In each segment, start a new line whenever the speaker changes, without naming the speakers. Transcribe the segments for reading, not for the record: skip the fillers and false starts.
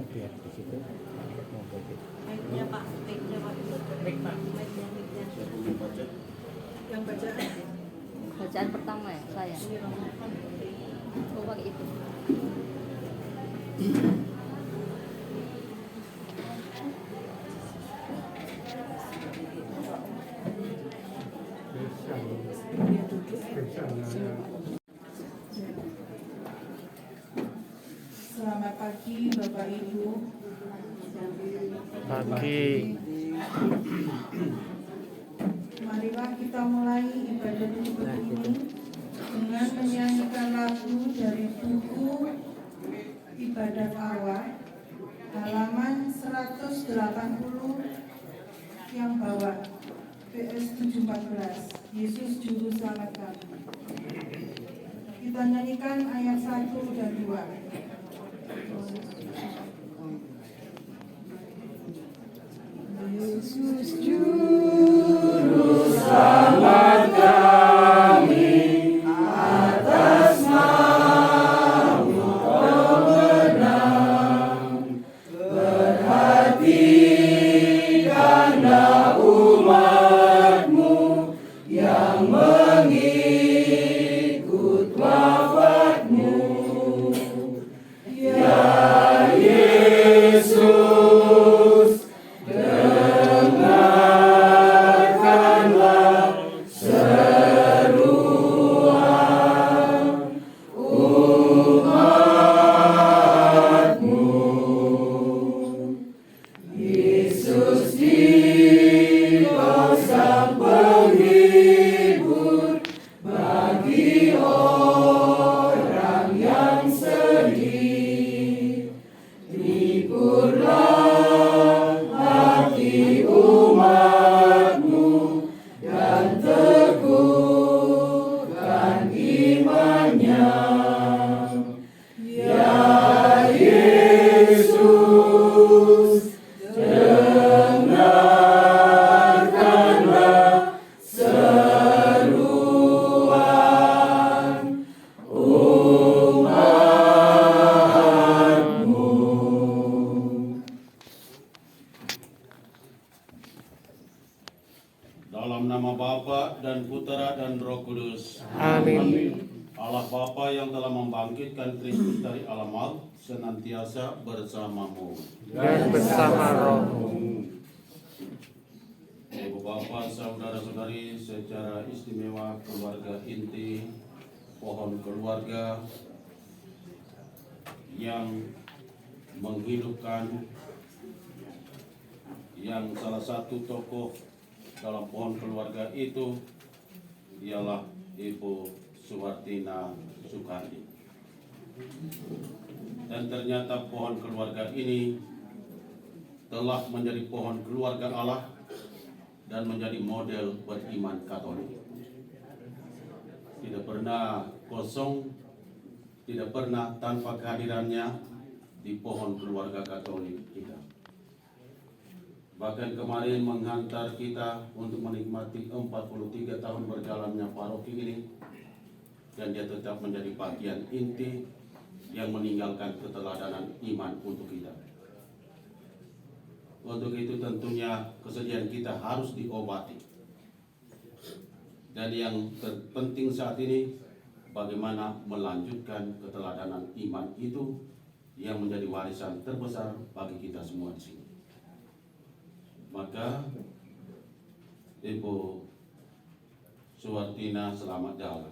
biar di situ mau bagi.
Mic-nya Pak, mic-nya Pak.
Pak.
Mic-nya. Yang
Bacaan pertama ya saya. Oh pakai itu.
Selamat pagi Bapak Ibu.
Pagi.
Marilah kita mulai ibadah minggu ini dengan menyanyikan lagu dari buku Ibadah Awal halaman 180 yang bawah PS 714 Yesus Juru Selamat kami. Kita nyanyikan ayat 1 dan 2. Yesus Juru Selamat kami, atas nama pemenang, berhati karena umat-Mu yang mengikut wafat-Mu. Ya Yesus, dengarkanlah seruan umat-Mu. Yesus Engkau sang penghibur bagi orang yang sedih. Hiburlah hati umat-Mu dan teguhkan imannya. Ya Yesus, dengarkanlah seruan umat-Mu.
Dalam nama Bapa dan Putera dan Roh Kudus.
Amin.
Allah Bapa yang telah membangkitkan Kristus dari alam maut senantiasa bersamamu.
Dan bersama rohmu.
Ibu Bapak, saudara-saudari, secara istimewa keluarga inti pohon keluarga yang menghidupkan yang salah satu tokoh dalam pohon keluarga itu ialah Ibu Suwartina Soekardi. Dan ternyata pohon keluarga ini telah menjadi pohon keluarga Allah dan menjadi model beriman Katolik. Tidak pernah kosong, tidak pernah tanpa kehadirannya di pohon keluarga Katolik kita. Bahkan kemarin menghantar kita untuk menikmati 43 tahun berjalannya paroki ini, dan dia tetap menjadi bagian inti yang meninggalkan keteladanan iman untuk kita. Untuk itu tentunya kesedihan kita harus diobati. Dan yang terpenting saat ini, bagaimana melanjutkan keteladanan iman itu yang menjadi warisan terbesar bagi kita semua di sini. Maka Ibu Suwartina, selamat jalan.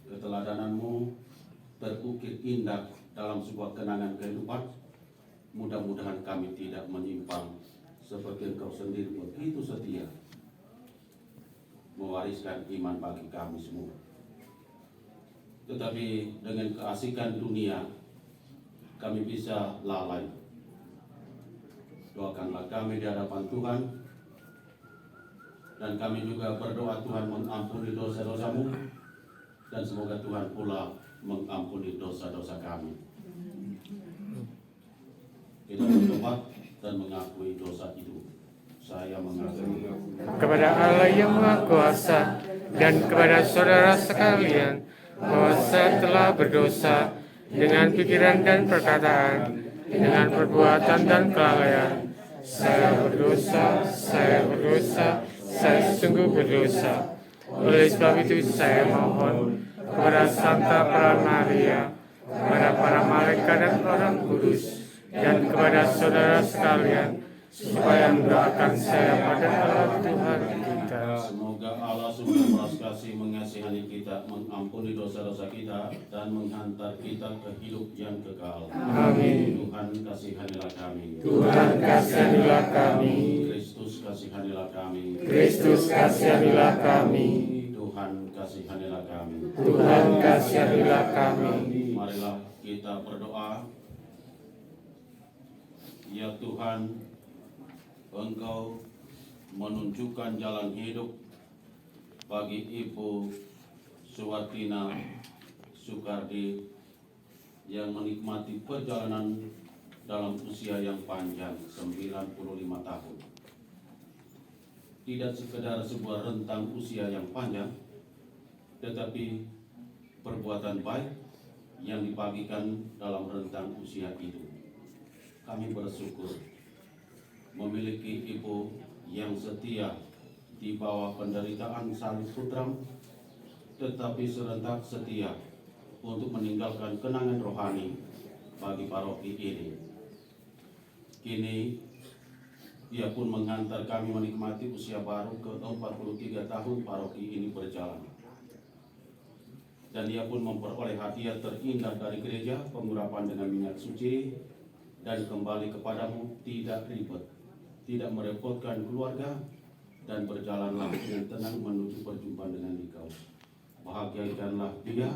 Keteladananmu terukir indah dalam sebuah kenangan kehidupan. Mudah-mudahan kami tidak menyimpang seperti engkau sendiri begitu setia mewariskan iman bagi kami semua. Tetapi dengan keasikan dunia kami bisa lalai. Doakanlah kami di hadapan Tuhan, dan kami juga berdoa Tuhan mengampuni dosa-dosamu, dan semoga Tuhan pula mengampuni dosa-dosa kami. Kita bertobat dan mengakui dosa itu. Saya mengakui
Kepada Allah yang Maha Kuasa dan kepada saudara sekalian bahwa saya telah berdosa dengan pikiran dan perkataan, dengan perbuatan dan kelalaian. Saya berdosa, saya sungguh berdosa. Oleh sebab itu saya mohon kepada Santa Peran Maria, kepada para malaikat dan orang kudus, dan kepada saudara sekalian, supaya mendoakan saya pada Allah Tuhan kita.
Semoga Allah sungguh belas kasih mengasihani kita, mengampuni dosa-dosa kita, dan menghantar kita ke hidup yang kekal.
Amin.
Tuhan kasihanilah kami.
Tuhan kasihanilah kami.
Kristus kasihanilah kami.
Kristus kasihanilah kami.
Tuhan kasihanilah kami.
Tuhan kasihanilah kami.
Marilah kita berdoa. Ya Tuhan, Engkau menunjukkan jalan hidup bagi Ibu Suwartina Soekardi yang menikmati perjalanan dalam usia yang panjang 95 tahun. Tidak sekedar sebuah rentang usia yang panjang, tetapi perbuatan baik yang dibagikan dalam rentang usia itu. Kami bersyukur memiliki ibu yang setia di bawah penderitaan salib Putra, tetapi serentak setia untuk meninggalkan kenangan rohani bagi paroki ini. Kini ia pun menghantar kami menikmati usia baru ke-43 tahun paroki ini berjalan. Dan ia pun memperoleh hadiah terindah dari gereja, pengurapan dengan minyak suci, dan kembali kepadamu tidak ribet, tidak merepotkan keluarga, dan berjalanlah dengan tenang menuju perjumpaan dengan Engkau. Bahagiakanlah dia,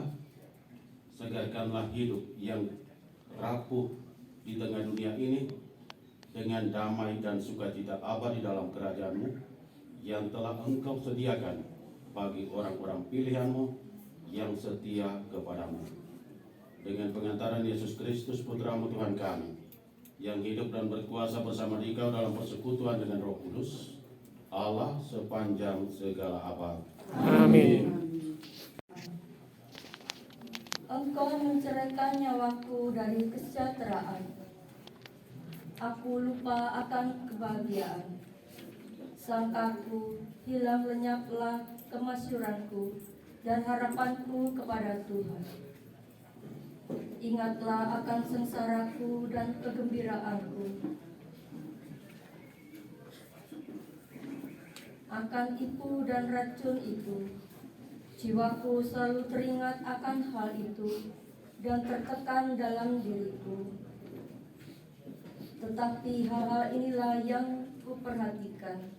segarkanlah hidup yang rapuh di tengah dunia ini dengan damai dan sukacita abadi dalam kerajaan-Mu yang telah Engkau sediakan bagi orang-orang pilihan-Mu yang setia kepadamu. Dengan pengantaran Yesus Kristus Putra-Mu Tuhan kami, yang hidup dan berkuasa bersama Dikau dalam persekutuan dengan Roh Kudus, Allah sepanjang segala abad.
Amin.
Engkau menceraikan nyawaku dari kesejahteraan. Aku lupa akan kebahagiaan. Sangkaku hilang lenyaplah kemasyuranku dan harapanku kepada Tuhan. Ingatlah akan sengsaraku dan kegembiraanku. Akan ipu dan racun itu, jiwaku selalu teringat akan hal itu dan tertekan dalam diriku. Tetapi hal-hal inilah yang kuperhatikan.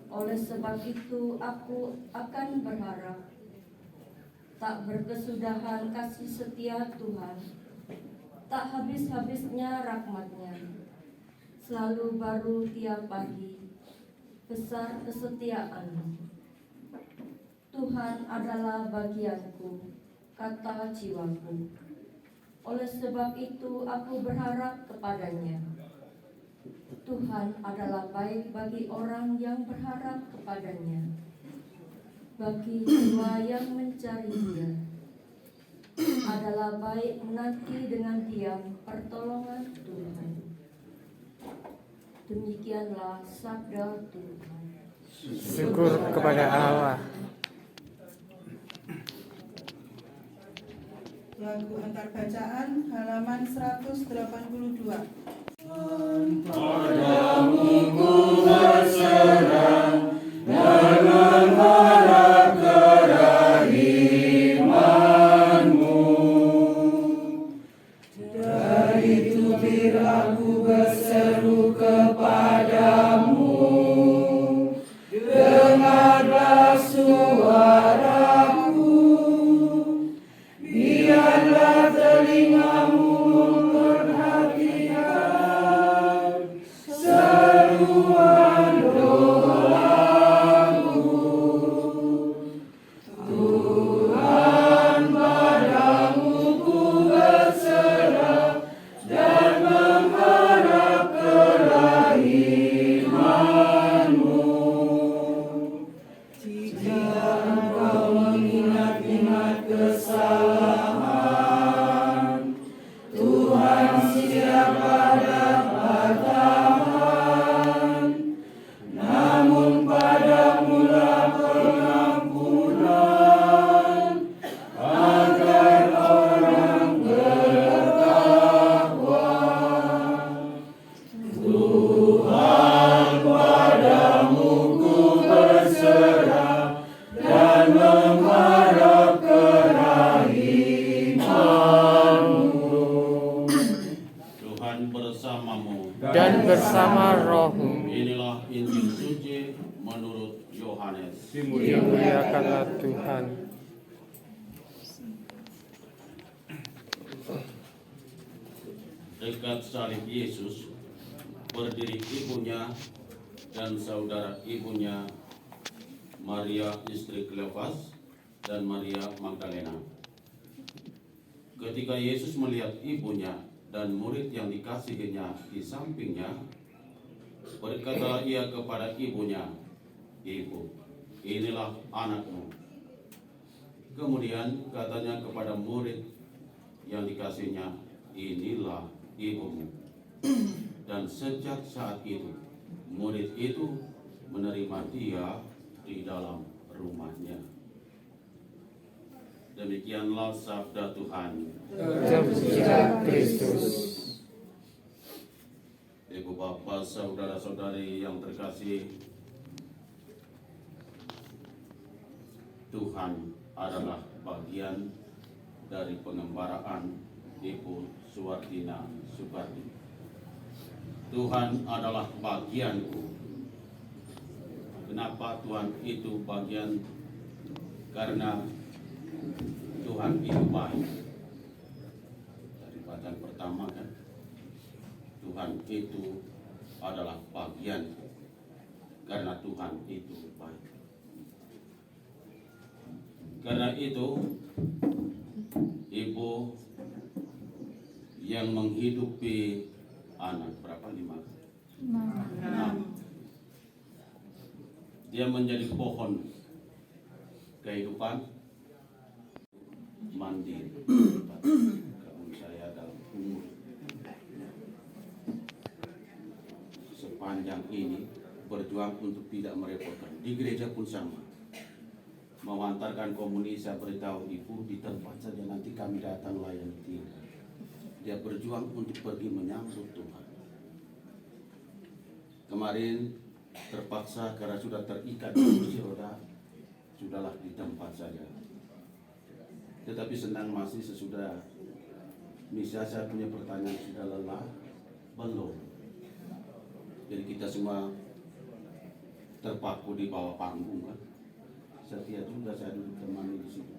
Oleh sebab itu aku akan berharap. Tak berkesudahan kasih setia Tuhan, tak habis-habisnya rahmat-Nya. Selalu baru tiap pagi, besar kesetiaan-Mu. Tuhan adalah bagianku, kata jiwaku. Oleh sebab itu aku berharap kepadanya. Tuhan adalah baik bagi orang yang berharap kepadanya, bagi jiwa yang mencari Dia. Adalah baik menanti dengan diam pertolongan Tuhan. Demikianlah sabda Tuhan.
Syukur kepada Allah.
Lagu antar bacaan halaman 182.
Padamu ku berserah dengan harap kerahiman-Mu. Dari tubir aku berseru kepadamu, dengarlah suaraku. Biarlah telingamu memperhatikan seruan doaku. Tuhan, padamu ku berserah dan mengharap
dan bersamamu.
dan bersama rohmu.
Inilah Injil suci menurut Yohanes.
Dimuliakanlah Tuhan.
Dekat salib Yesus berdiri ibunya dan saudara ibunya, Maria istri Kleopas dan Maria Magdalena. Ketika Yesus melihat ibunya dan murid yang dikasihinya di sampingnya, berkatalah ia kepada ibunya, "Ibu, inilah anakmu." Kemudian katanya kepada murid yang dikasihinya, "Inilah ibumu." Dan sejak saat itu, murid itu menerima dia di dalam rumahnya. Demikianlah sabda Tuhan.
Terpujilah Kristus.
Ibu bapak, saudara-saudari yang terkasih, Tuhan adalah bagian dari pengembaraan Ibu Suwartina Soekardi. Tuhan adalah bagianku. Kenapa Tuhan itu bagian? Karena Tuhan itu baik. Dari bacaan pertama kan, Tuhan itu adalah bagian karena Tuhan itu baik. Karena itu, ibu yang menghidupi anak berapa? 5. Dia menjadi pohon kehidupan mandiri. Kamu saya dalam umur sepanjang ini berjuang untuk tidak merepotkan. Di gereja pun sama. Mengantarkan komuni, saya beritahu ibu di tempat saja, nanti kami datang layani dia. Dia berjuang untuk pergi menyambut Tuhan. Kemarin terpaksa karena sudah terikat di kursi roda, sudahlah di tempat saja. Tetapi senang masih sesudah misa. Saya punya pertanyaan, sudah lelah? Belum. Jadi kita semua terpaku di bawah panggung kan. Setia juga saya duduk temani di situ.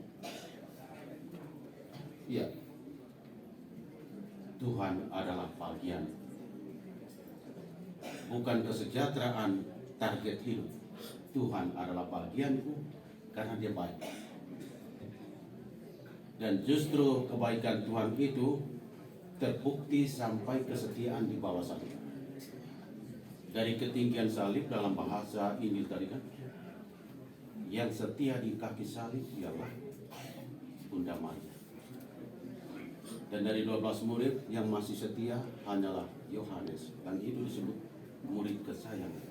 Iya. Tuhan adalah bagian. Bukan kesejahteraan target hidup. Tuhan adalah bagianku karena dia baik. Dan justru kebaikan Tuhan itu terbukti sampai kesetiaan di bawah salib. Dari ketinggian salib dalam bahasa Injil tadi kan, yang setia di kaki salib ialah Bunda Maria. Dan dari 12 murid yang masih setia hanyalah Yohanes, dan itu disebut murid kesayangan.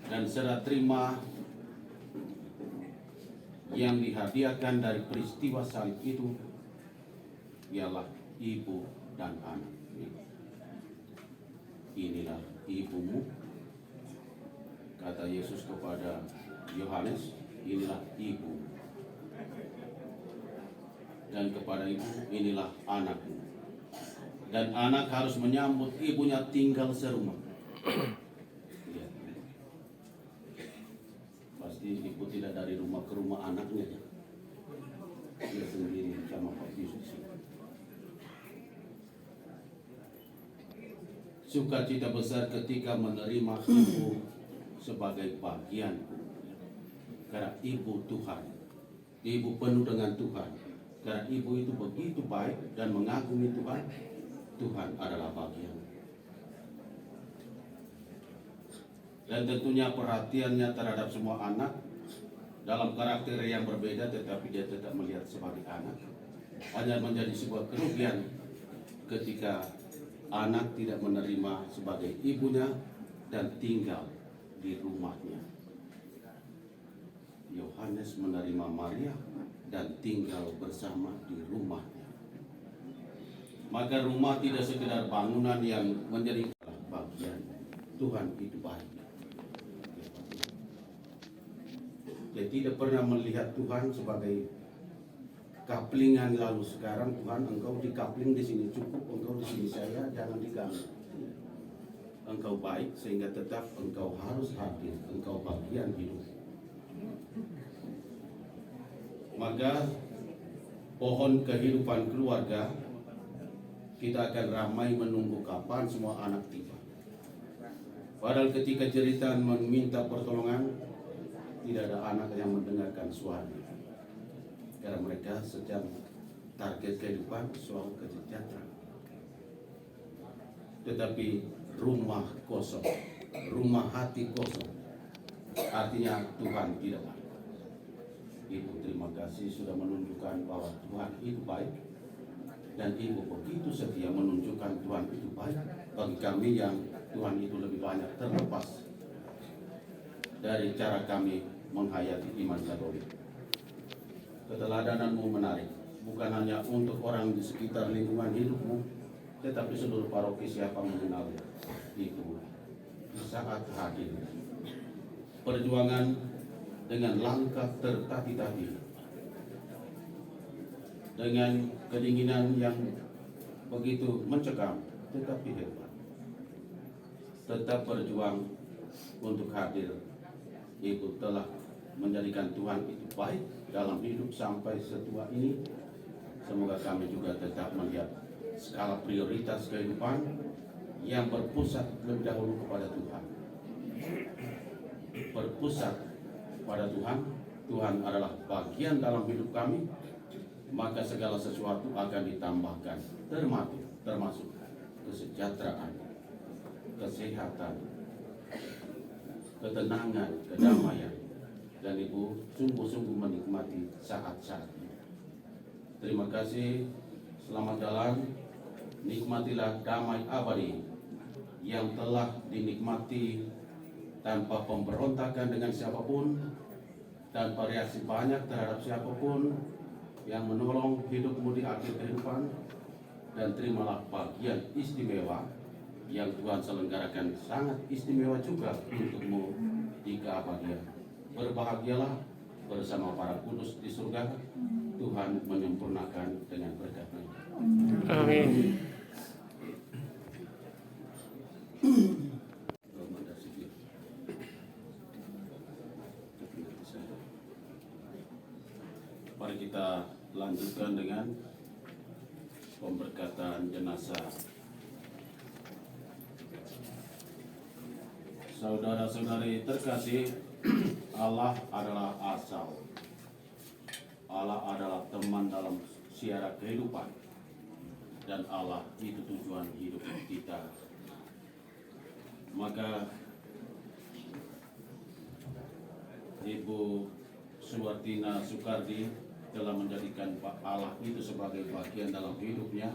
Dan serah terima yang dihadiahkan dari peristiwa salib itu ialah ibu dan anak. Inilah ibumu, kata Yesus kepada Yohanes, inilah ibu. Dan kepada ibu, inilah anakmu. Dan anak harus menyambut ibunya tinggal serumah. Ya. Pasti ibu tidak dari rumah ke rumah anaknya ya. Dia sendiri sama Pak Yesus. Sukacita besar ketika menerima ibu sebagai bagianku. Karena ibu Tuhan, ibu penuh dengan Tuhan. Karena ibu itu begitu baik dan mengagumi Tuhan, Tuhan adalah bagian. Dan tentunya perhatiannya terhadap semua anak dalam karakter yang berbeda, tetapi dia tetap melihat sebagai anak. Hanya menjadi sebuah kerugian ketika anak tidak menerima sebagai ibunya dan tinggal di rumahnya. Yohanes menerima Maria dan tinggal bersama di rumahnya. Maka rumah tidak sekedar bangunan yang menjadi bagian. Tuhan itu baik. Dia tidak pernah melihat Tuhan sebagai kaplingan lalu sekarang Tuhan engkau dikapling di sini cukup, engkau di sini saya, jangan diganggu. Engkau baik sehingga tetap engkau harus hadir, engkau bagian hidup. Maka pohon kehidupan keluarga kita akan ramai menunggu kapan semua anak tiba. Padahal ketika cerita meminta pertolongan, tidak ada anak yang mendengarkan suara. Karena mereka sedang target kehidupan soal kesejahteraan. Tetapi rumah kosong, rumah hati kosong, artinya Tuhan tidak ada. Ibu terima kasih sudah menunjukkan bahwa Tuhan itu baik. Dan Ibu begitu setia menunjukkan Tuhan itu baik bagi kami yang Tuhan itu lebih banyak terlepas dari cara kami menghayati iman Katolik. Keteladanan-Mu menarik, bukan hanya untuk orang di sekitar lingkungan hidupmu, tetapi seluruh paroki siapa mengenal itu saat hadir. Perjuangan dengan langkah tertati-tati, dengan kedinginan yang begitu mencekam, tetapi hebat. Tetap berjuang untuk hadir. Ibu telah menjadikan Tuhan itu baik dalam hidup sampai setua ini. Semoga kami juga tetap melihat skala prioritas kehidupan yang berpusat lebih dahulu kepada Tuhan. Berpusat pada Tuhan. Tuhan adalah bagian dalam hidup kami, maka segala sesuatu akan ditambahkan, termasuk kesejahteraan, kesehatan, ketenangan, kedamaian. Dan Ibu sungguh-sungguh menikmati saat-saat ini. Terima kasih, selamat jalan, nikmatilah damai abadi yang telah dinikmati tanpa pemberontakan dengan siapapun, tanpa reaksi banyak terhadap siapapun yang menolong hidupmu di akhir kehidupan. Dan terimalah bagian istimewa yang Tuhan selenggarakan sangat istimewa juga untukmu di keabadian. Berbahagialah bersama para kudus di surga. Tuhan menyempurnakan dengan berkat-Nya.
Amin.
Mari kita lanjutkan dengan pemberkatan jenazah. Saudara-saudari terkasih, Allah adalah asal. Allah adalah teman dalam siara kehidupan. Dan Allah itu tujuan hidup kita. Maka Ibu Suwartina Soekardi telah menjadikan Allah itu sebagai bagian dalam hidupnya.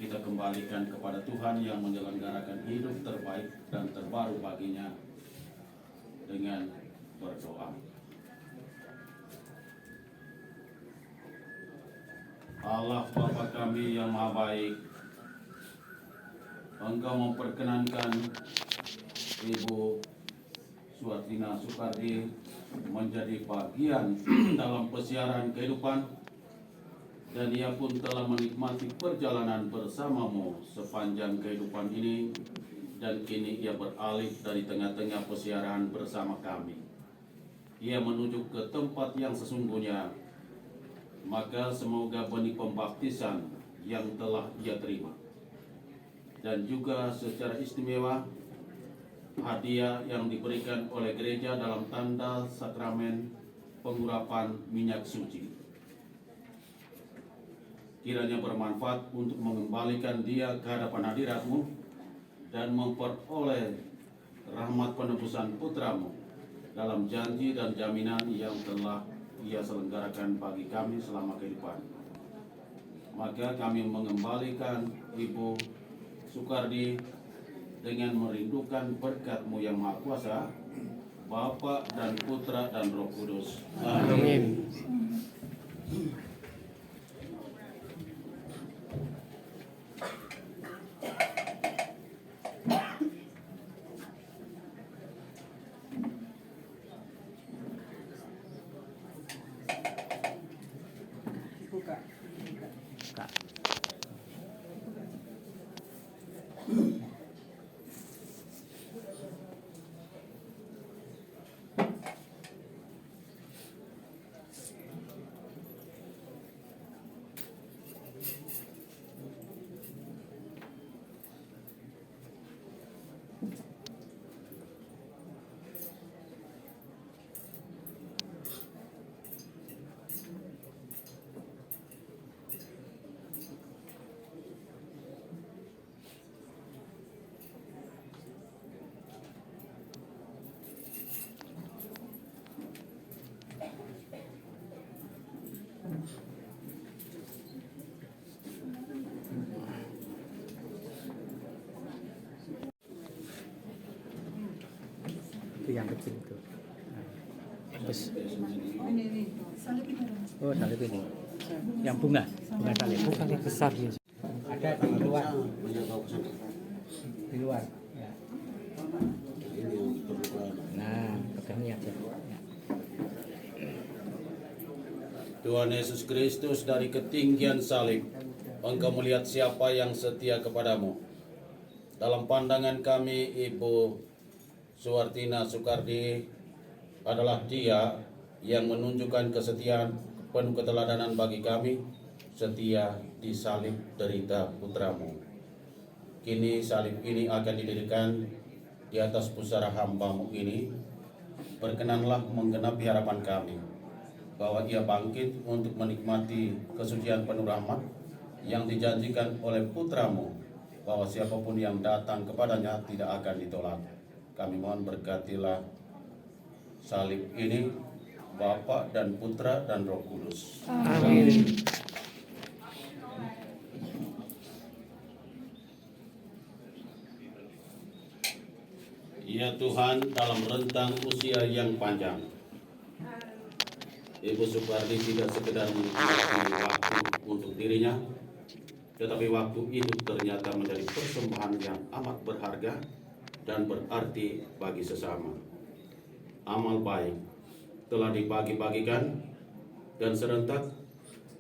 Kita kembalikan kepada Tuhan yang menyelenggarakan hidup terbaik dan terbaru baginya dengan berdoa. Allah Bapa kami yang Maha Baik, Engkau memperkenankan Ibu Suwartina Soekardi menjadi bagian dalam pesiaran kehidupan, dan ia pun telah menikmati perjalanan bersamamu sepanjang kehidupan ini, dan kini ia beralih dari tengah-tengah pesiaran bersama kami. Ia menuju ke tempat yang sesungguhnya. Maka semoga benih pembaptisan yang telah ia terima, dan juga secara istimewa hadiah yang diberikan oleh gereja dalam tanda sakramen pengurapan minyak suci, kiranya bermanfaat untuk mengembalikan dia ke hadapan hadirat-Mu dan memperoleh rahmat penebusan putra-Mu dalam janji dan jaminan yang telah ia selenggarakan bagi kami selama kehidupan. Maka kami mengembalikan Ibu Soekardi dengan merindukan berkat-Mu yang Maha Kuasa, Bapa dan Putra dan Roh Kudus.
Amin.
yang kecil itu. Nah, terus
Ini. Salib ini dong.
oh salib ini, yang bunga salib. Bukan yang besar ya. Ada di luar. Di luar. Ya. Nah, pegang niat ya. Ya.
Tuhan Yesus Kristus, dari ketinggian salib, Engkau melihat siapa yang setia kepadamu. Dalam pandangan kami, Ibu Suwartina Soekardi adalah dia yang menunjukkan kesetiaan penuh keteladanan bagi kami, setia di salib derita putramu. Kini salib ini akan didirikan di atas pusara hambamu ini. Berkenanlah menggenapi harapan kami, bahwa ia bangkit untuk menikmati kesucian penuh rahmat yang dijanjikan oleh putramu, bahwa siapapun yang datang kepadanya tidak akan ditolak. Kami mohon berkatilah salib ini, Bapa dan Putra dan Roh Kudus.
Amin.
Ya Tuhan, dalam rentang usia yang panjang, Ibu Soekardi tidak sekedar memiliki waktu untuk dirinya, tetapi waktu itu ternyata menjadi persembahan yang amat berharga dan berarti bagi sesama. Amal baik telah dibagi-bagikan dan serentak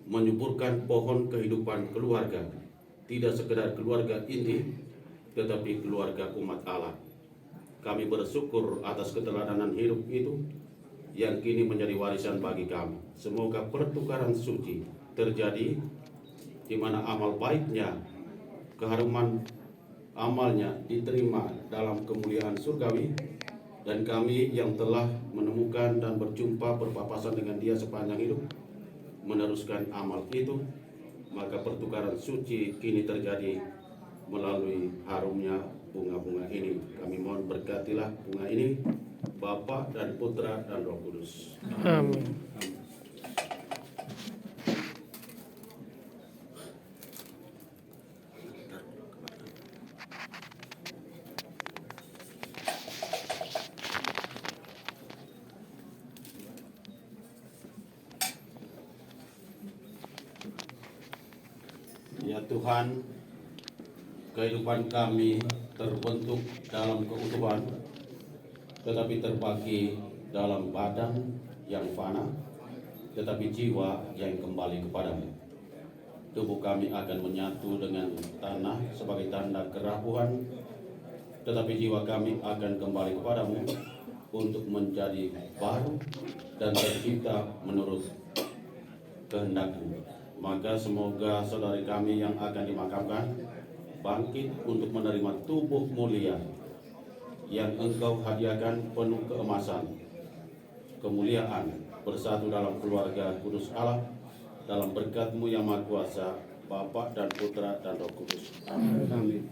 menyuburkan pohon kehidupan keluarga, tidak sekedar keluarga inti, tetapi keluarga umat Allah. Kami bersyukur atas keteladanan hidup itu yang kini menjadi warisan bagi kami. Semoga pertukaran suci terjadi di mana amal baiknya, keharuman amalnya diterima dalam kemuliaan surgawi, dan kami yang telah menemukan dan berjumpa berpapasan dengan dia sepanjang hidup meneruskan amal itu, maka pertukaran suci kini terjadi melalui harumnya bunga-bunga ini. Kami mohon berkatilah bunga ini, Bapa dan Putra dan Roh Kudus.
Amin.
Ya Tuhan, kehidupan kami terbentuk dalam keutuhan, tetapi terbagi dalam badan yang fana, tetapi jiwa yang kembali kepadamu. Tubuh kami akan menyatu dengan tanah sebagai tanda kerapuhan, tetapi jiwa kami akan kembali kepadamu untuk menjadi baru dan tercipta menurut kehendak-Mu. Maka semoga saudari kami yang akan dimakamkan bangkit untuk menerima tubuh mulia yang Engkau hadiahkan penuh keemasan, kemuliaan, bersatu dalam keluarga kudus Allah, dalam berkat-Mu yang Maha Kuasa, Bapa dan Putra dan Roh Kudus. Amin.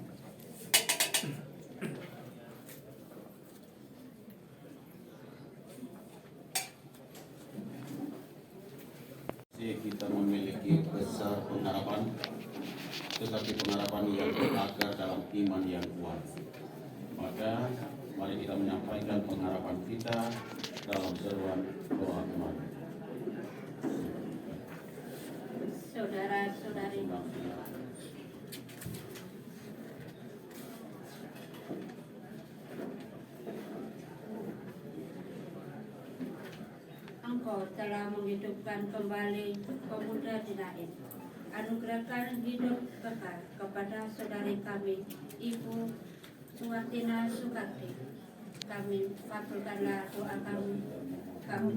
Kita memiliki besar pengharapan, tetapi pengharapan yang berakar dalam iman yang kuat. Maka mari kita menyampaikan pengharapan kita dalam seruan doa kemarin.
Saudara-saudari, Engkau telah menghidupkan kembali pemuda Dinain. Anugerahkan hidup kekal kepada saudari kami, Ibu Suwartina Soekardi. Kami kabulkanlah doa kami. Kami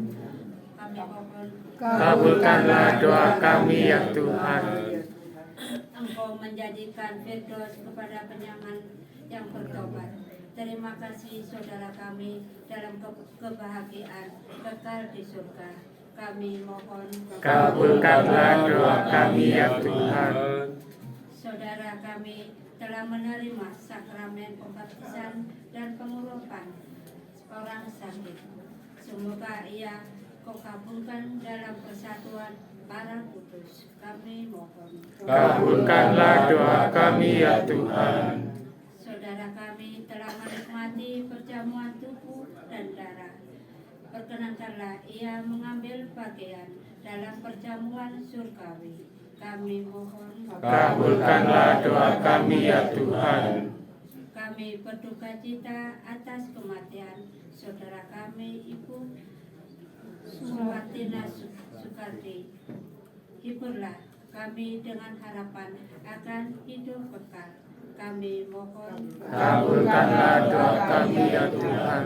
mohon.
Kabulkanlah doa kami ya Tuhan.
Engkau menjadikan firdaus kepada penyangan yang bertobat. Terima kasih saudara kami dalam kebahagiaan kekal di surga. Kami mohon.
Kabulkanlah doa kami ya Tuhan.
Saudara kami telah menerima sakramen pembaptisan dan pengurapan orang sakit. Semoga ia Kau kabulkan dalam persatuan para kudus. Kami mohon.
Kabulkanlah doa kami ya Tuhan.
Saudara kami telah menikmati perjamuan tubuh dan darah
perkenankanlah ia mengambil bagian dalam perjamuan surgawi. Kami mohon,
Kabulkanlah doa kami ya Tuhan.
kami berduka cita atas kematian saudara kami Ibu Suwatina Sukardi. Hiburlah kami dengan harapan akan hidup kekal. Kami mohon,
Kabulkanlah doa kami ya Tuhan.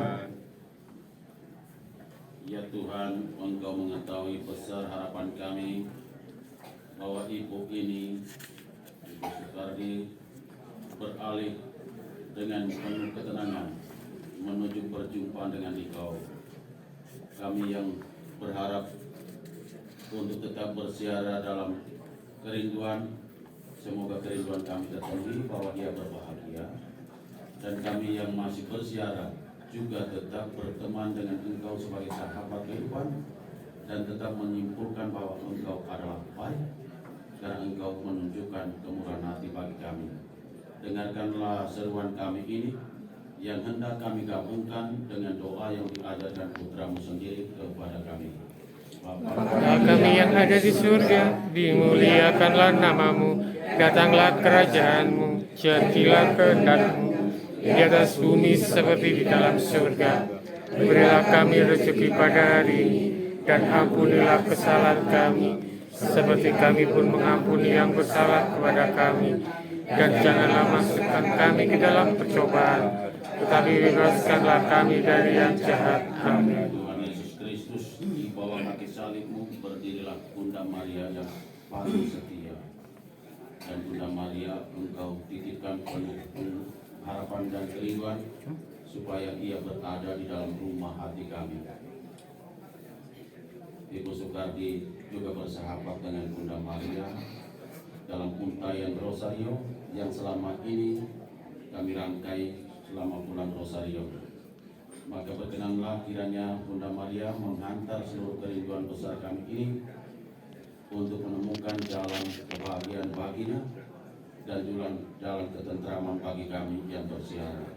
Ya Tuhan, Engkau mengetahui besar harapan kami bahwa Ibu ini, Ibu Sukardi, beralih dengan penuh ketenangan menuju perjumpaan dengan Engkau. Kami yang berharap untuk tetap bersiara dalam kerinduan, semoga kerinduan kami terpenuhi bahwa dia berbahagia, dan kami yang masih bersiara juga tetap berteman dengan Engkau sebagai sahabat kehidupan, dan tetap menyimpulkan bahwa Engkau adalah baik karena Engkau menunjukkan kemurahan hati bagi kami. Dengarkanlah seruan kami ini yang hendak kami gabungkan dengan doa yang diajarkan Putramu sendiri kepada kami.
Bapa kami yang ada di surga, dimuliakanlah namamu, datanglah kerajaanmu, jadilah kehendak-Mu di atas bumi seperti di dalam surga. Berilah kami rezeki pada hari ini, dan ampunilah kesalahan kami, seperti kami pun mengampuni yang bersalah kepada kami. Dan janganlah masukkan kami ke dalam percobaan, tetapi bebaskanlah kami dari yang jahat. Amin.
Tuhan Yesus Kristus, di bawah kaki salib-Mu berdirilah Bunda Maria yang paling setia. Dan Bunda Maria, Engkau titipkan penuh harapan dan kerinduan supaya ia berada di dalam rumah hati kami. Ibu Sukardi juga bersahabat dengan Bunda Maria dalam untayan Rosario yang selama ini kami rangkai selama bulan Rosario. Maka berkenanlah kiranya Bunda Maria menghantar seluruh kerinduan besar kami ini untuk menemukan jalan kebahagiaan baginya dan jalan ketentraman bagi kami yang bersiara.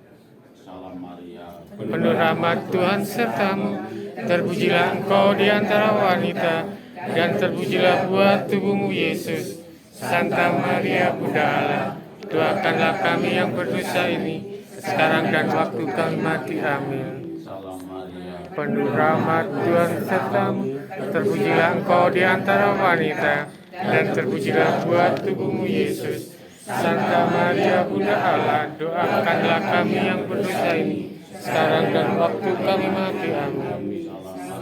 Salam Maria,
Penuh rahmat Tuhan sertamu, terpujilah engkau di antara wanita, dan terpujilah buah tubuhmu Yesus. Santa Maria Bunda Allah, doakanlah kami yang berdosa ini, sekarang dan waktu kami mati. Amin.
Salam Maria,
Penuh rahmat Tuhan sertamu, terpujilah engkau di antara wanita, dan terpujilah buah tubuhmu Yesus. Santa Maria Bunda Allah, doakanlah kami yang berdosa ini, sekarang dan waktu kami mati. Amin.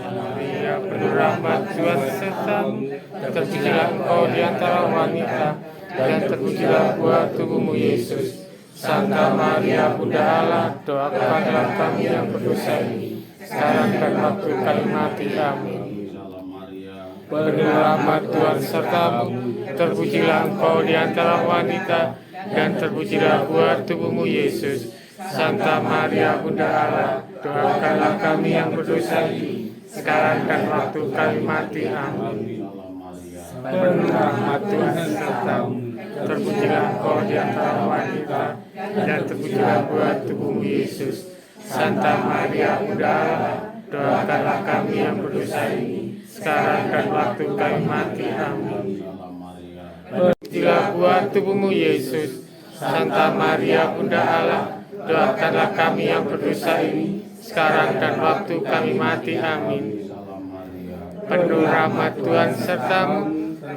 Maria penuh rahmat Tuhan sertamu, terpujilah engkau di antara wanita, dan terpujilah buah tubuhmu Yesus. Santa Maria Bunda Allah, doakanlah kami yang berdosa ini, sekarang dan waktu kami mati. Amin.
Salam Maria,
Penuh rahmat Tuhan sertamu, terpujilah engkau di antara wanita, dan terpujilah buah tubuhmu Yesus. Santa Maria Bunda Allah, doakanlah kami yang berdosa ini, sekarang dan waktu kami mati. Amin.
Salam Maria,
Penuh rahmat Tuhan sertamu, terpujilah engkau di antara wanita, dan terpujilah buah tubuhmu Yesus. Santa Maria Bunda Allah, doakanlah kami yang berdosa ini, sekarang dan waktu kami mati. Amin.
Salam Maria,
Terpujilah buah tubuhmu Yesus. Santa Maria Bunda Allah, doakanlah kami yang berdosa ini, sekarang dan waktu kami mati. Amin.
Salam Maria,
Penuh rahmat Tuhan sertamu,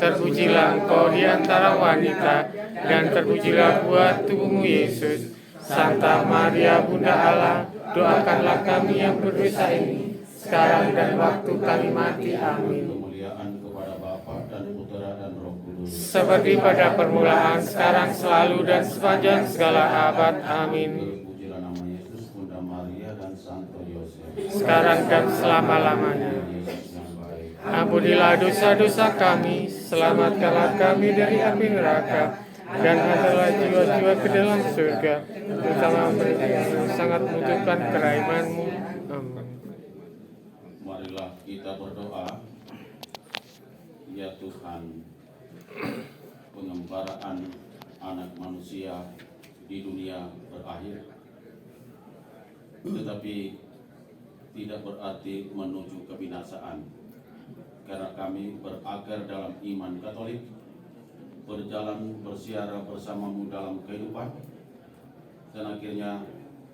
terpujilah engkau di antara wanita, dan terpujilah buah tubuhmu Yesus. Santa Maria Bunda Allah, doakanlah kami yang berdosa ini, sekarang dan waktu kami mati. Amin.
kemuliaan kepada Bapa dan Putra dan Roh Kudus.
Seperti pada permulaan, sekarang, selalu, dan sepanjang segala abad. Amin.
Terpujilah nama Yesus, Bunda Maria dan Santo Yosef.
Sekarang dan selama-lamanya.
Yesus yang baik.
Ampunilah dosa-dosa kami, selamatkanlah kami dari api neraka, dan hantarlah jiwa-jiwa ke dalam surga, terutama mereka yang sangat membutuhkan kerahmat-Mu. Amin.
Marilah kita berdoa. Ya Tuhan, pengembaraan anak manusia di dunia berakhir, tetapi tidak berarti menuju kebinasaan, karena kami berakar dalam iman Katolik, berjalan bersiara bersamamu dalam kehidupan, dan akhirnya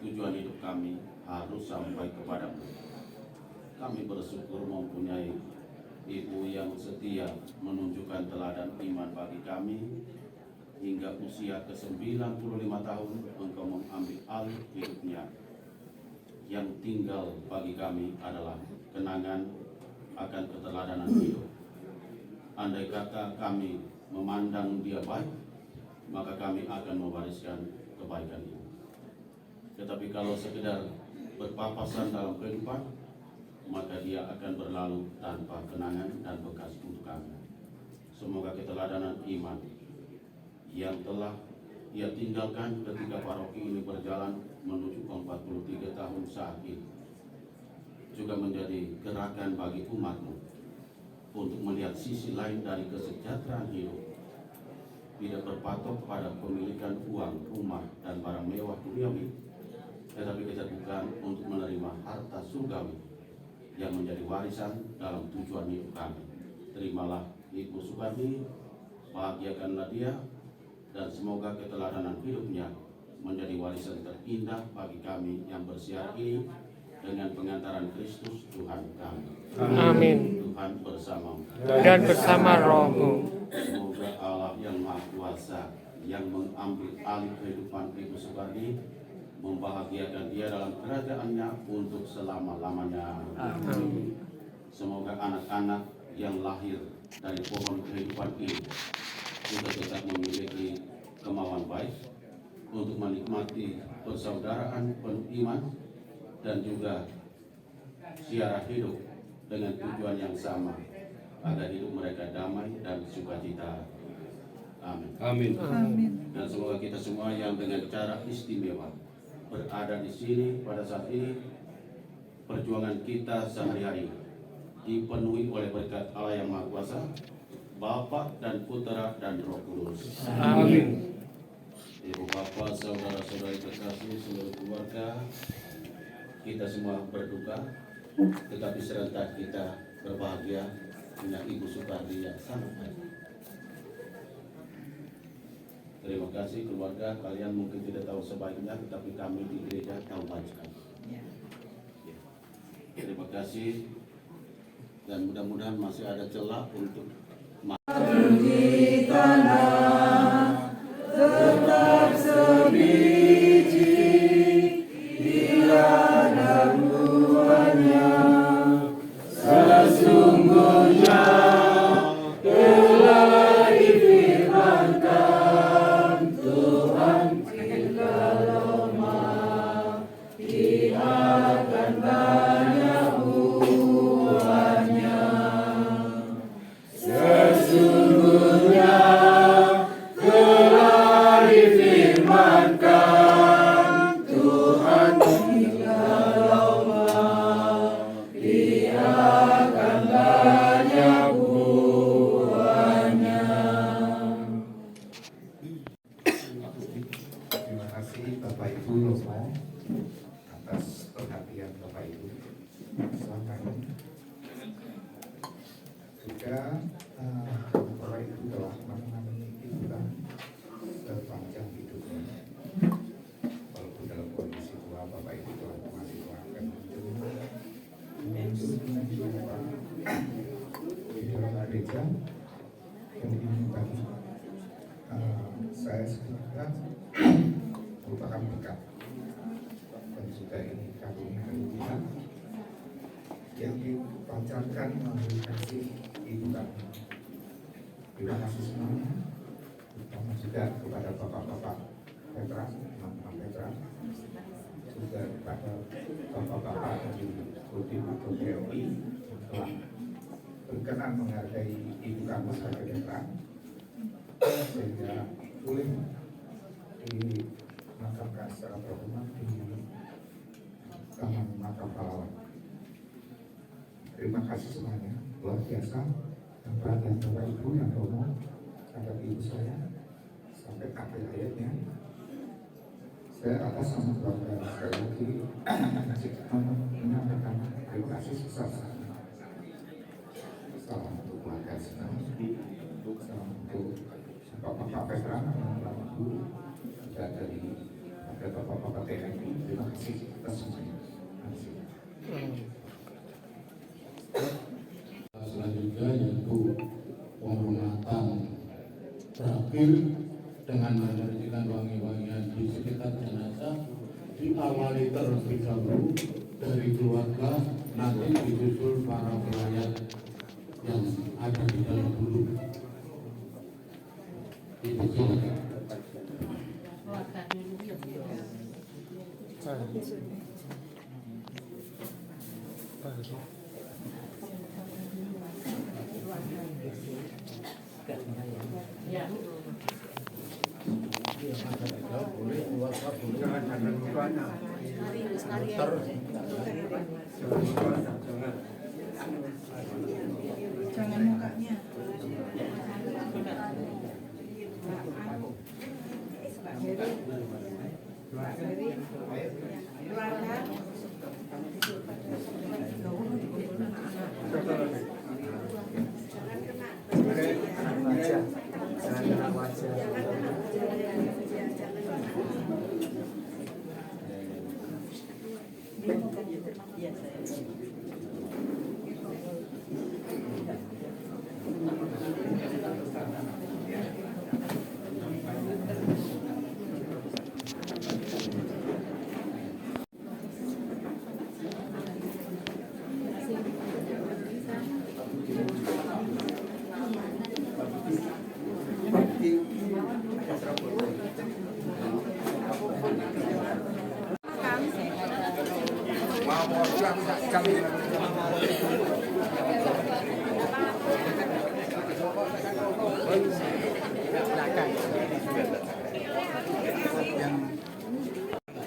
tujuan hidup kami harus sampai kepadamu. Kami bersyukur mempunyai Ibu yang setia menunjukkan teladan iman bagi kami hingga usia ke-95 tahun engkau mengambil alih hidupnya. Yang tinggal bagi kami adalah kenangan akan keteladanan hidup. Andai kata kami memandang dia baik, maka kami akan mewariskan kebaikan itu. Tetapi kalau sekedar berpapasan dalam kehidupan, maka dia akan berlalu tanpa kenangan dan bekas untuk kami. Semoga keteladanan iman yang telah ia tinggalkan ketika paroki ini berjalan menuju 43 tahun saat ini juga menjadi gerakan bagi umatmu untuk melihat sisi lain dari kesejahteraan hidup, tidak berpatok pada pemilikan uang, rumah, dan barang mewah duniawi, tetapi keterbukaan untuk menerima harta surgawi yang menjadi warisan dalam tujuan hidup kami. Terimalah Ibu Sukarni, bahagiakanlah dia, dan semoga keteladanan hidupnya menjadi warisan terindah bagi kami yang bersiar ini dengan pengantaran Kristus Tuhan kami.
Amin.
Tuhan bersamamu
Dan bersama rohmu.
Semoga Allah yang Maha Kuasa yang mengambil alih kehidupan Ibu Sukarni membahagiakan dia dalam kerajaannya untuk selama-lamanya.
Amin.
Semoga anak-anak yang lahir dari pohon kehidupan ini juga tetap memiliki kemauan baik untuk menikmati persaudaraan penuh iman dan juga siara hidup dengan tujuan yang sama agar hidup mereka damai dan sukacita. Amin.
Amin.
Amin.
Dan semoga kita semua yang dengan cara istimewa berada di sini pada saat ini, perjuangan kita sehari-hari dipenuhi oleh berkat Allah yang Maha Kuasa, Bapa dan Putra dan Roh Kudus.
Amin.
Ibu bapak, saudara-saudari terkasih, seluruh keluarga, kita semua berduka, tetapi serentak kita berbahagia dengan Ibu Sukarni yang sangat baik. Terima kasih keluarga, kalian mungkin tidak tahu sebaiknya, tetapi kami di gereja tahu banyak sekali. Terima kasih, dan mudah-mudahan masih ada celah untuk
Tetap sebiji bila daruannya, sesungguhnya telah difirmankan Tuhan, jika lemah Dia akan banyak buahnya. Sesungguhnya telah difirmankan Tuhan, jika lemah Dia akan banyak buahnya.
Terima kasih Bapak Ibu Romo atas perhatian Bapak Ibu selama ini. Juga Bapak Ibu telah menemani kita sepanjang hidupnya. Walaupun dalam kondisi tua, Bapak Ibu telah masih melakukan mengunjungi di dalam gereja. Dan ini tadi saya sebenarnya merupakan berkat, dan juga ini karunia Tuhan yang dipancarkan melalui kasih Ibu kami. Terima kasih semuanya, terutama juga kepada bapak-bapak veteran, teman-teman veteran, juga kepada bapak-bapak di Kodim atau TNI yang telah berkenan menghargai Ibu kami sebagai veteran, sehingga boleh dimakamkan secara terhormat di Taman Makam Pahlawan. Terima kasih semuanya, luar biasa. Dan perhatian Bapak Ibu yang romo terhadap ibu saya sampai akhir hayatnya. Saya atas nama keluarga sekali lagi menyampaikan terima kasih sebesar-besarnya. Salam untuk keluarga senang, salam untuk Bapak Petra, Bapak Guru, dan dari Bapak TNI. Terima kasih atas semuanya.
Selanjutnya yaitu penghormatan terakhir dengan menerjemahkan wangi-wangian di sekitar jenazah, diawali terlebih dahulu dari keluarga, nanti disusul para pelayat yang ada di dalam dulu. Dipersilakan.
Jangan mukanya.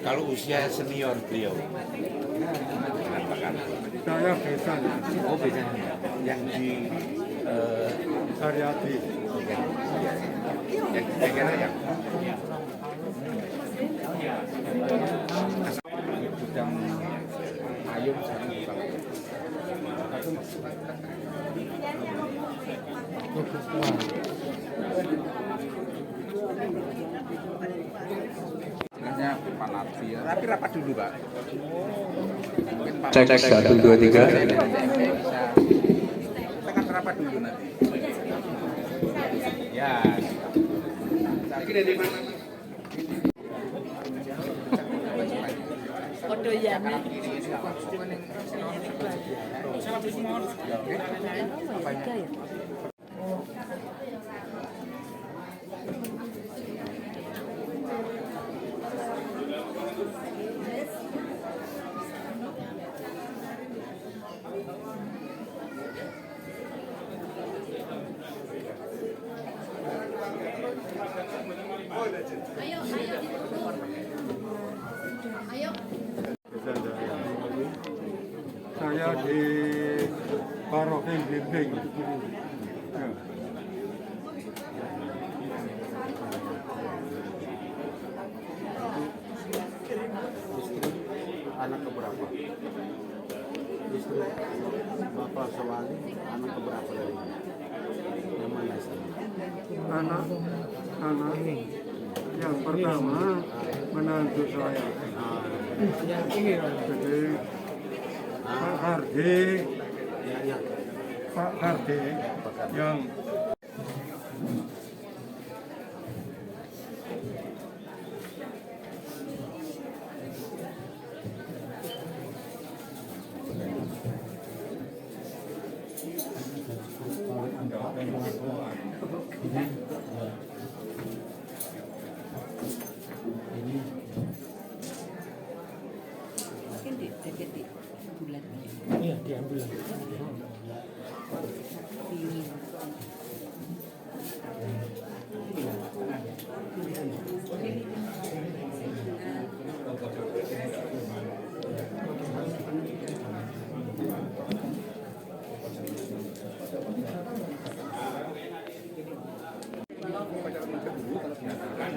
Kalau usia senior beliau,
Saya besan.
oh beda yang di
Haryati.
yang kira yang
Sedang ayam sama
tapi rapat dulu Pak.
Cek 1 2 3.
Tekan rapat dulu nanti. Ya. Ini dari mana?
Foto ya.
Saya di Paroki Blimbing. Ya.
Anak keberapa? Istri Bapak Sewali, anak keberapa dari yang mana istri?
Anak ini yang pertama menantu saya. Yang ini jadi Pak Hardi, Pak Hardi yang
Mungkin di DPT bulan.
Iya, diambil.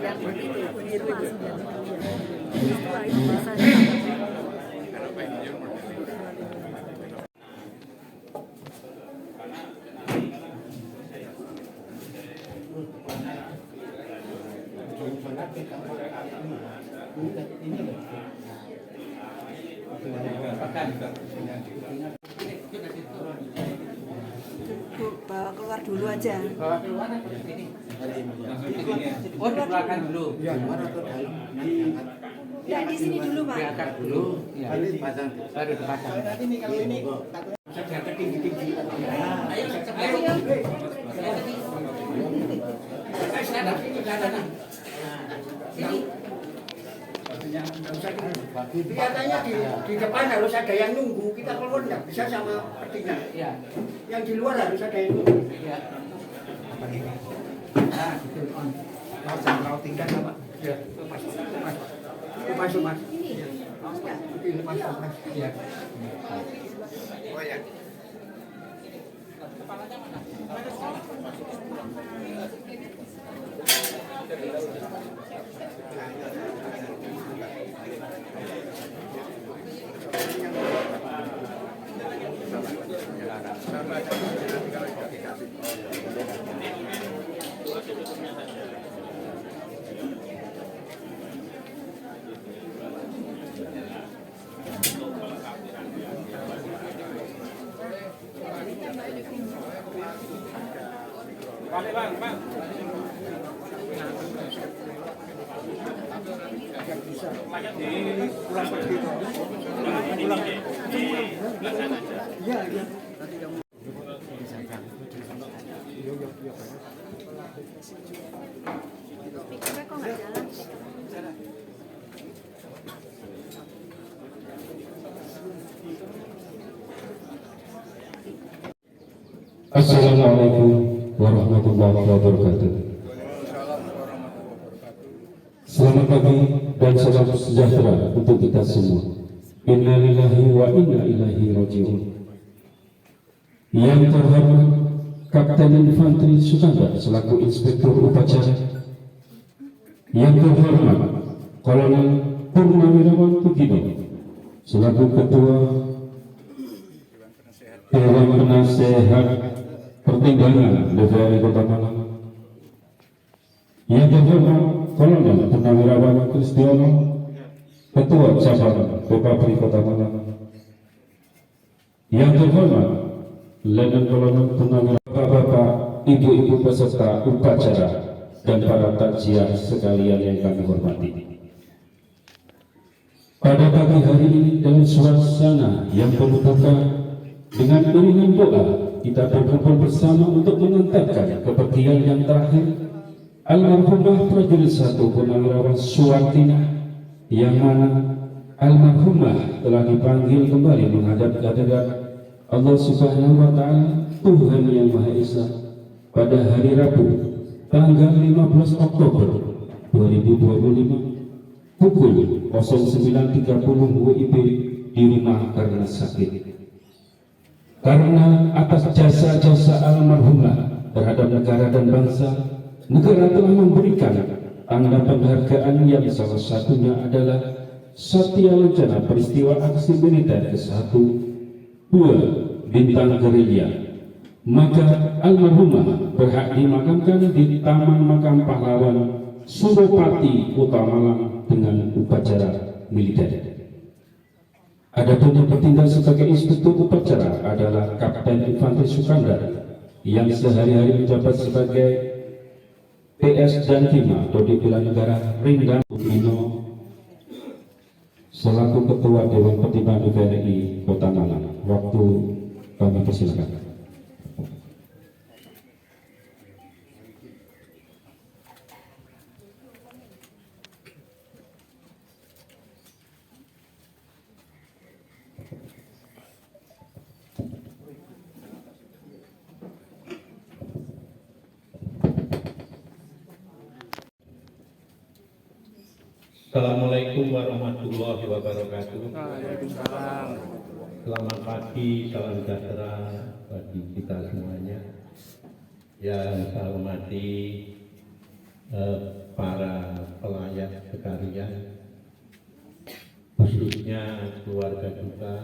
Yang itu Bu, bawa keluar dulu aja.
Bawa keluar ini. Oh, dikeluarkan dulu.
Ya, mana ke dalam nanti angkat.
Ya, di sini dulu, Pak.
Diangkat dulu. Ya, pasang. Baru dipasang.
Nanti nih kalau ini saya tinggi-tinggi. Kelihatannya di depan harus ada yang nunggu, kita keluar nggak bisa sama petinya.
Ya.
Yang di luar harus ada yang nunggu.
Ya.
Nah, gitu. Jangan terlalu tingkat, Pak. Ya, masuk, Mas. Ini masuk, Mas.
Ya.
Oh ya.
Assalamualaikum warahmatullahi wabarakatuh. Selamat pagi dan salam sejahtera untuk kita semua. Innalillahi wa inna ilaihi raji'un. Yang terhormat Kapten Infanteri Sukanda selaku Inspektur Upacara. Yang terhormat Kolonel Purnawirawan Pugino selaku Ketua Dewan Penasehat Pertimbangan DPRD Kota Malang. Yang terhormat Kolonel Purnawirawan Kristiono, Ketua Cabang Bupati Kota Malang. Yang terhormat Letnan Kolonel Purnawirawan, Bapak, Ibu-ibu peserta upacara dan para takziah sekalian yang kami hormati. Pada pagi hari ini dalam suasana yang penuh duka, dengan iringan doa kita berkumpul bersama untuk mengantarkan kepergian yang terakhir almarhumah prajurit 1 Purnawirawan Suwartina, yang mana almarhumah telah dipanggil kembali menghadap hadirat Allah Subhanahu wa Ta'ala, Tuhan yang Maha Esa, pada hari Rabu tanggal 15 Oktober 2025 pukul 09.30 WIB di rumah karena sakit. Karena atas jasa-jasa almarhumah terhadap negara dan bangsa, negara telah memberikan tanda penghargaan yang salah satunya adalah Satya Lancana Peristiwa Aksi Militer ke-1 2 Bintang Gerilya. Maka almarhumah berhak dimakamkan di Taman Makam Pahlawan Suropati, Kota Malang dengan upacara militer. Adapun yang bertindak sebagai inspektur upacara adalah Kapten Infanteri Sukanda yang sehari-hari menjabat sebagai PS dan Kima atau di Bela Negara Ringdan Pugino selaku Ketua Dewan Pertimbangan DPRI Kota Malang. Waktu kami persilakan.
Assalamualaikum warahmatullahi wabarakatuh. Selamat pagi, salam sejahtera bagi kita semuanya. Yang saya hormati para pelayan sekalian, tentunya keluarga kita,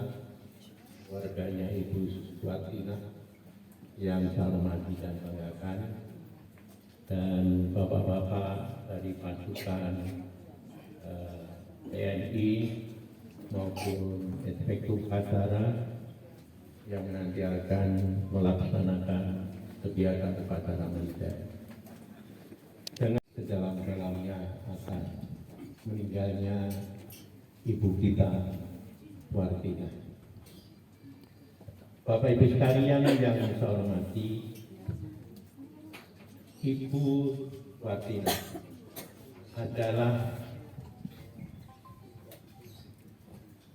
keluarganya Ibu Suwatina yang saya hormati dan banggakan, dan bapak-bapak dari pasukan TNI maupun inspektur upacara yang nanti akan melaksanakan kegiatan upacara militer. Dengan sedalam-dalamnya atas meninggalnya ibu kita Wartina. Bapak Ibu sekalian yang saya hormati, Ibu Wartina adalah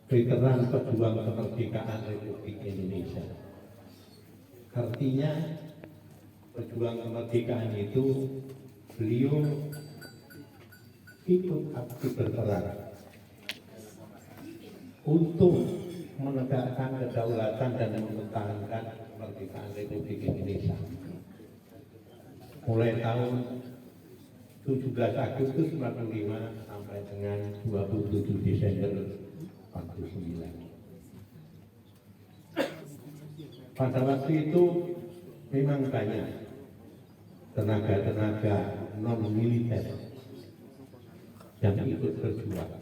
veteran pejuang kemerdekaan Republik Indonesia. Artinya pejuang kemerdekaan itu beliau ikut aktif berperan untuk menegakkan kedaulatan dan mempertahankan kemerdekaan Republik Indonesia. Mulai tahun 17 Agustus 45 sampai dengan 27 Desember 49. Pada waktu itu memang banyak tenaga-tenaga non-militer yang ikut berjuang.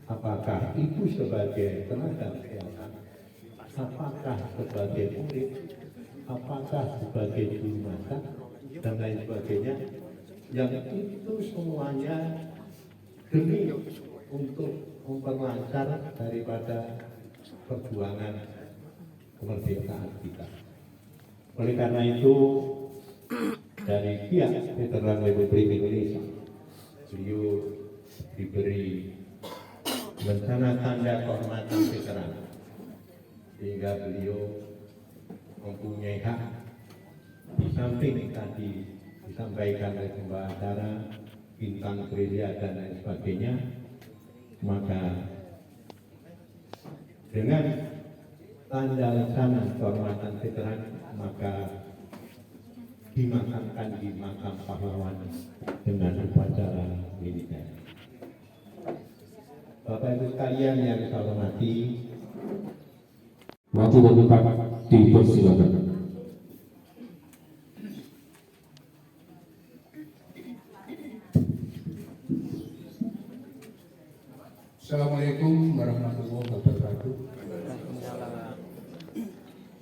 Apakah itu sebagai tenaga kesehatan, apakah sebagai murid, apakah sebagai juru masak, dan lain sebagainya, yang itu semuanya demi untuk memperlancar daripada perjuangan kemerdekaan kita. Oleh karena itu, dari pihak Veteran Republik Indonesia, beliau diberi bencana tanda kehormatan veteran, sehingga beliau mempunyai hak di samping tadi disampaikan oleh pembawa acara, bintang gereja dan lain sebagainya. Maka dengan tanda laksana kehormatan veteran, maka dimakamkan di makam pahlawan dengan upacara militer. Bapak Ibu sekalian yang saya hormati,
Waktu dan tempat dipersilakan. Assalamualaikum warahmatullahi wabarakatuh.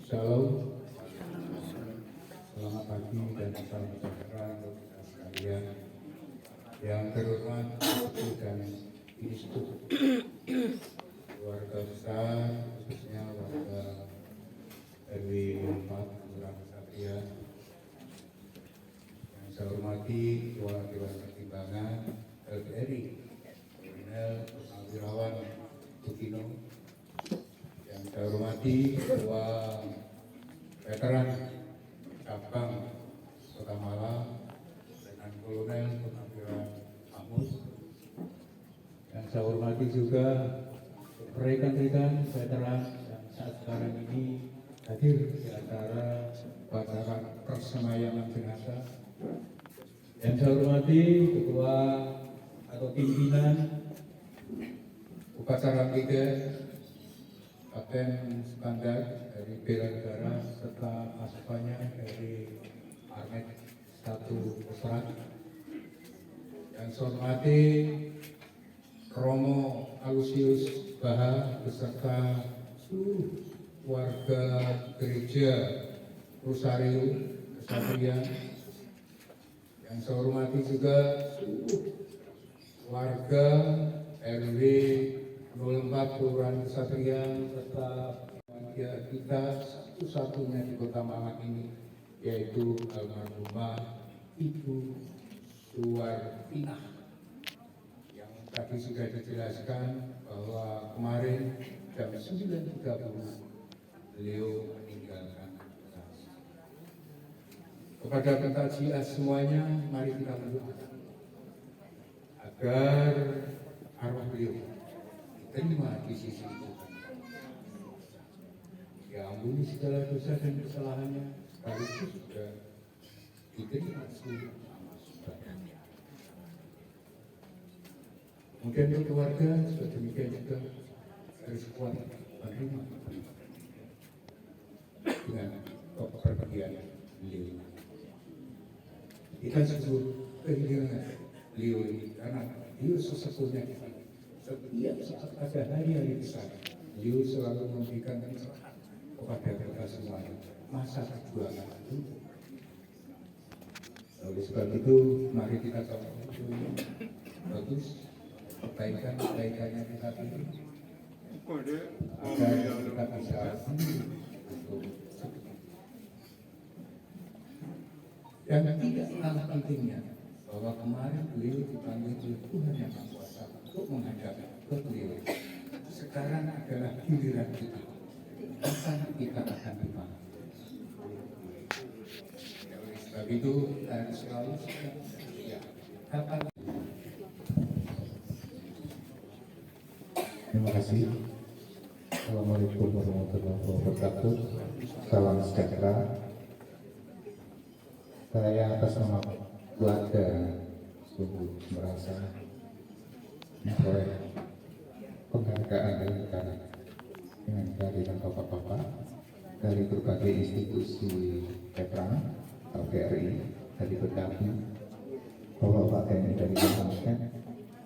Shalom. Selamat pagi dan salam sejahtera untuk kita sekalian. Yang terhormat Ibu dan Ibu, keluarga besar, khususnya warga RW 4 Kelurahan Satria. Yang saya hormati Ketua Dewan Pertimbangan LPRI, Kolonel Purnawirawan Sukino. Yang saya hormati Ketua Veteran Cabang Kota Malang dengan Kolonel Purnawirawan Mahmud. Yang saya hormati juga rekan-rekan veteran yang saat sekarang ini hadir di acara upacara persemayaman jenazah. Yang saya hormati Ketua atau pimpinan upacara militer Kapten Skandar dari Bela Negara serta pasukannya dari Armet 1 Kostrad. Yang saya hormati Romo Alusius Baha beserta seluruh warga gereja Rosario Kesatria. Yang saya hormati juga seluruh warga RW 04 Kelurahan Kesatria serta warga kita satu-satunya di Kota Malang ini, yaitu almarhumah Ibu Suwartina. Tadi sudah dijelaskan bahwa kemarin jam 9.30 beliau meninggalkan kita. Kepada pentajiah semuanya, mari kita berdoa agar arwah beliau diterima di sisi Tuhan. Ya ampuni segala dosa dan kesalahannya, sekaligus juga diterima seluruh amal ibadah. Kemudian keluarga juga demikian juga harus kuat menerima dengan kepergian beliau. Kita sebut kehilangan beliau karena beliau sesepuhnya kita. Setiap saat ada hari-hari besar, beliau selalu memberikan pencerahan kepada kita semuanya. Masa perjuangan itu. Oleh sebab itu, mari kita coba bagus kebaikannya kita pilih agar kita bisa untuk dan tidak kalah pentingnya bahwa kemarin beliau dipanggil oleh Tuhan yang Maha Kuasa untuk menghadap ke beliau. Sekarang adalah giliran kita. Kapan kita akan dipanggil? Oleh sebab itu harus selalu siap. Kapan?
Terima kasih. Assalamualaikum warahmatullahi wabarakatuh. Salam sejahtera. Saya atas nama keluarga sungguh merasa memperoleh penghargaan dari negara dengan kehadiran bapak-bapak dari berbagai institusi veteran LPRI, dari Betawi, bapak-bapak TNI dari Banten,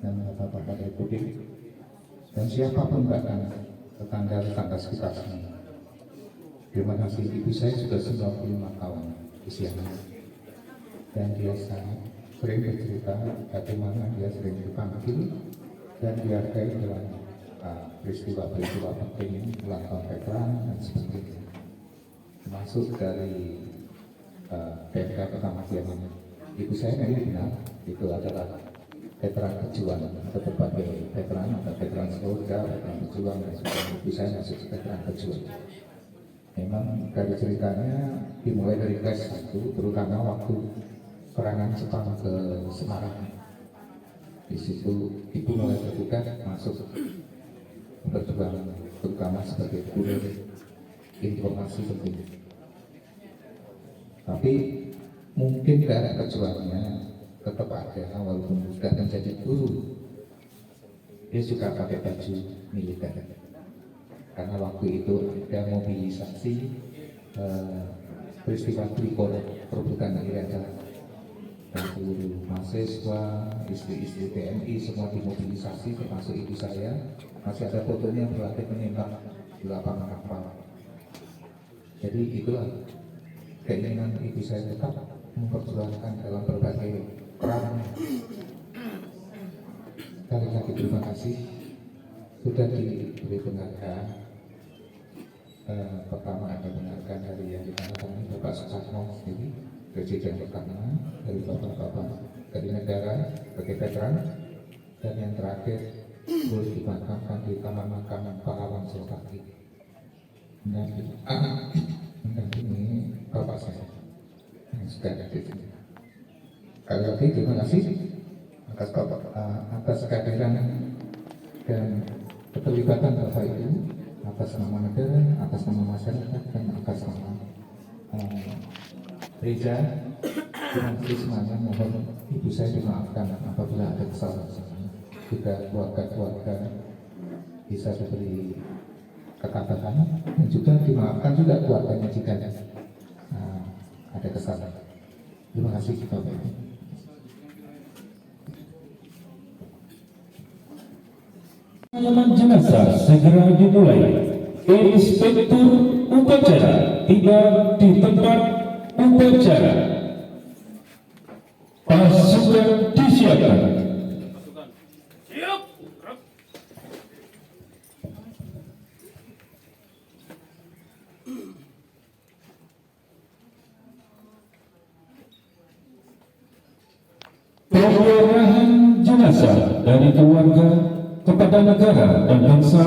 dan bapak-bapak Republik, dan siapapun bahkan tetangga-tetangga sekitar sini. Terima kasih. Ibu saya sudah 95 tahun usianya, dan dia sangat sering bercerita bagaimana dia sering dipanggil dan dihargai dalam peristiwa-peristiwa penting, ulang tahun veteran dan sebagainya. Termasuk dari PMK pertama dia ini. Ibu saya memang benar, itu adalah veteran pejuang atau berbagai veteran, ada veteran keluarga, veteran pejuang dan sebagainya. Ibu saya masuk veteran pejuang. Memang dari ceritanya dimulai dari kelas 1, terutama waktu serangan Jepang ke Semarang. Di situ ibu mulai bertugas masuk berjuang, terutama sebagai kurir informasi penting. Tapi mungkin dari kejuangannya tetap ada, walaupun sudah menjadi guru, dia juga pakai baju militer. Karena waktu itu ada mobilisasi peristiwa Tripor, perebutan negara, dan seluruh mahasiswa, istri-istri TNI semua dimobilisasi, termasuk ibu saya. Masih ada fotonya berlatih menembak di lapangan kapal. Jadi itulah keinginan ibu saya tetap memperjuangkan dalam berbagai peran. Sekali lagi terima kasih sudah diberi penghargaan. Pertama ada penghargaan dari yang ditandatangani Bapak Soekarno sendiri, Presiden pertama, dari bapak-bapak dari negara sebagai veteran, dan yang terakhir boleh dimakamkan di Taman Makaman Pahlawan Sulawesi. Mendampingi bapak saya yang sudah ada di sini. Sekali lagi terima kasih atas bapak, atas kehadiran dan keterlibatan bapak itu, atas nama negara, atas nama masyarakat, dan atas nama gereja. Terima kasih semuanya. Mohon ibu saya dimaafkan apabila ada kesalahan. Juga keluarga-keluarga bisa diberi ketabahan, dan juga dimaafkan juga keluarganya jika ada kesalahan. Terima kasih Bapak Ibu.
Pengamanan jenazah segera dimulai. Inspektur upacara tiba di tempat upacara. Pasukan disiapkan. Penyerahan jenazah dari keluarga kepada negara dan bangsa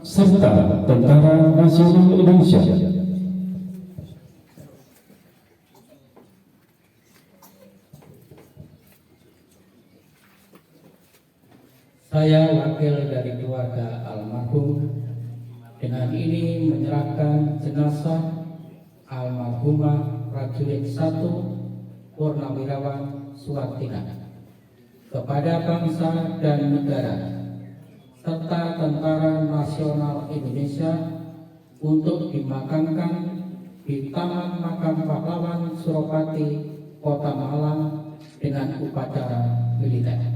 serta Tentara Nasional Indonesia.
Saya wakil dari keluarga almarhum dengan ini menyerahkan jenazah almarhumah prajurit 1 Purnawirawan Suwartina
kepada bangsa dan negara, serta Tentara Nasional Indonesia untuk dimakamkan di Taman Makam Pahlawan Suropati, Kota Malang dengan upacara militer.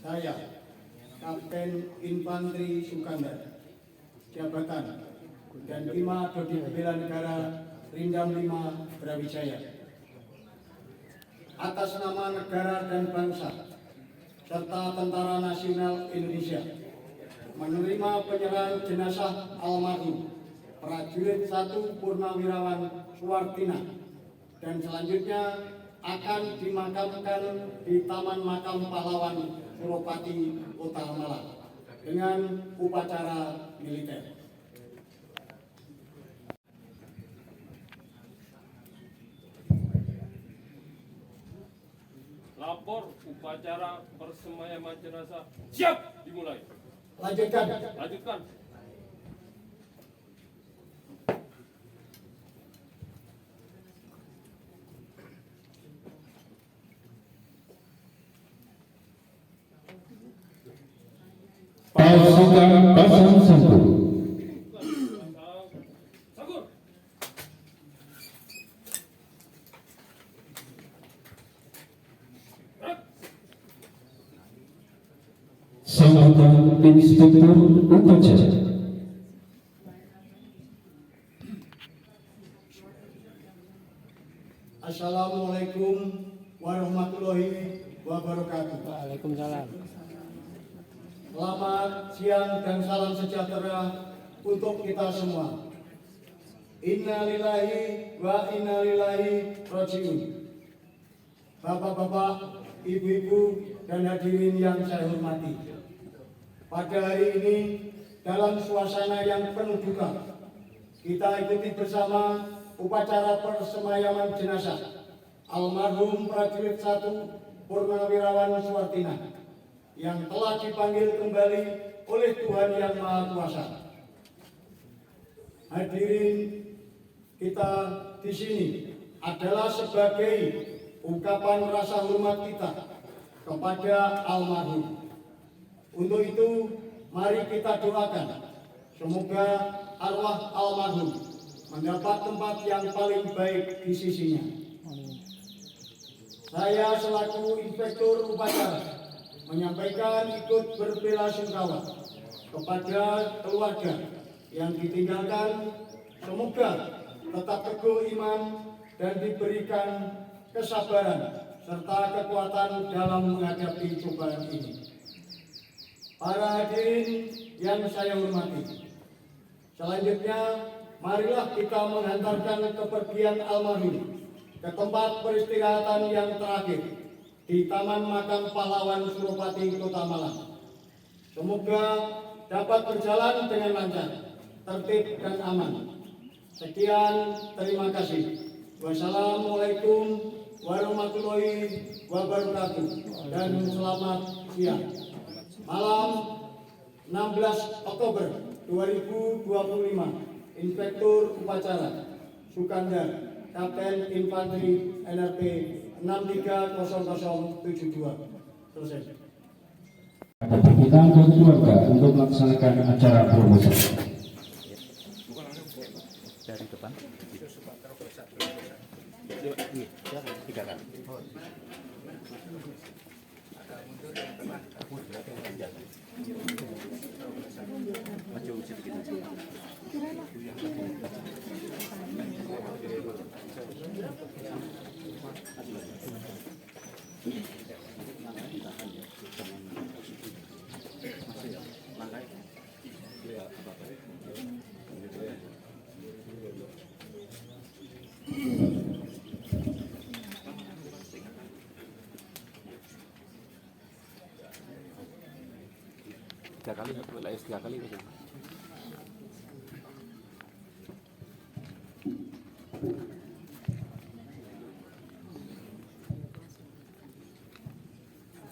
Saya, Kapten Infanteri Sukandar, jabatan dan Bima Dodi Bela Negara Rindam 5 Brawijaya, atas nama negara dan bangsa serta Tentara Nasional Indonesia, menerima penyerahan jenazah almarhum Prajurit 1 Purnawirawan Suwartina dan selanjutnya akan dimakamkan di Taman Makam Pahlawan Suropati, Kota Malang dengan upacara militer.
Lapor upacara persemayaman jenazah siap dimulai.
Lanjutkan.
Lanjutkan.
Pasukan pasang sangkur. Sambutan Inspektur Upacara.
Assalamualaikum warahmatullahi wabarakatuh.
Waalaikumsalam.
Selamat siang dan salam sejahtera untuk kita semua. Innalillahi wa inna ilaihi rajiun. Bapak-bapak, ibu-ibu, dan hadirin yang saya hormati. Pada hari ini, dalam suasana yang penuh duka, kita ikuti bersama upacara persemayaman jenazah almarhum Prajurit 1 Purnawirawan Suwartina yang telah dipanggil kembali oleh Tuhan Yang Maha Kuasa. Hadirin, kita di sini adalah sebagai ungkapan rasa hormat kita kepada almarhum. Untuk itu, mari kita doakan semoga arwah almarhum mendapat tempat yang paling baik di sisinya. Saya selaku Inspektur Upacara menyampaikan ikut berbelasungkawa kepada keluarga yang ditinggalkan. Semoga tetap teguh iman dan diberikan kesabaran serta kekuatan dalam menghadapi cobaan ini. Para hadirin yang saya hormati, selanjutnya marilah kita menghantarkan kepergian almarhum ke tempat peristirahatan yang terakhir di Taman Makam Pahlawan Suropati, Kota Malang. Semoga dapat berjalan dengan lancar, tertib dan aman. Sekian, terima kasih. Wassalamualaikum warahmatullahi wabarakatuh dan selamat siang. Malam 16 Oktober 2025, Inspektur Upacara Sukandar, Kapten Infanteri NRP 630072. Selesai.
Kita untuk keluarga untuk melaksanakan acara promosi.
Dari depan. Tiga kali. Maju sedikit. Tiga kali aja.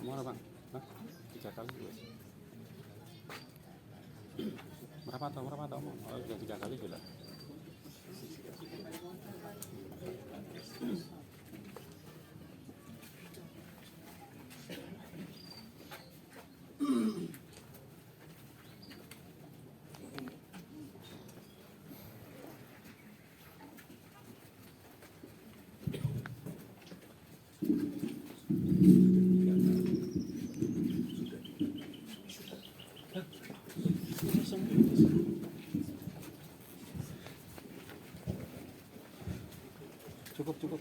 Mau Bang? Hah? 3 kali. Berapa tau? Oke.
3 kali sudah. Cukup.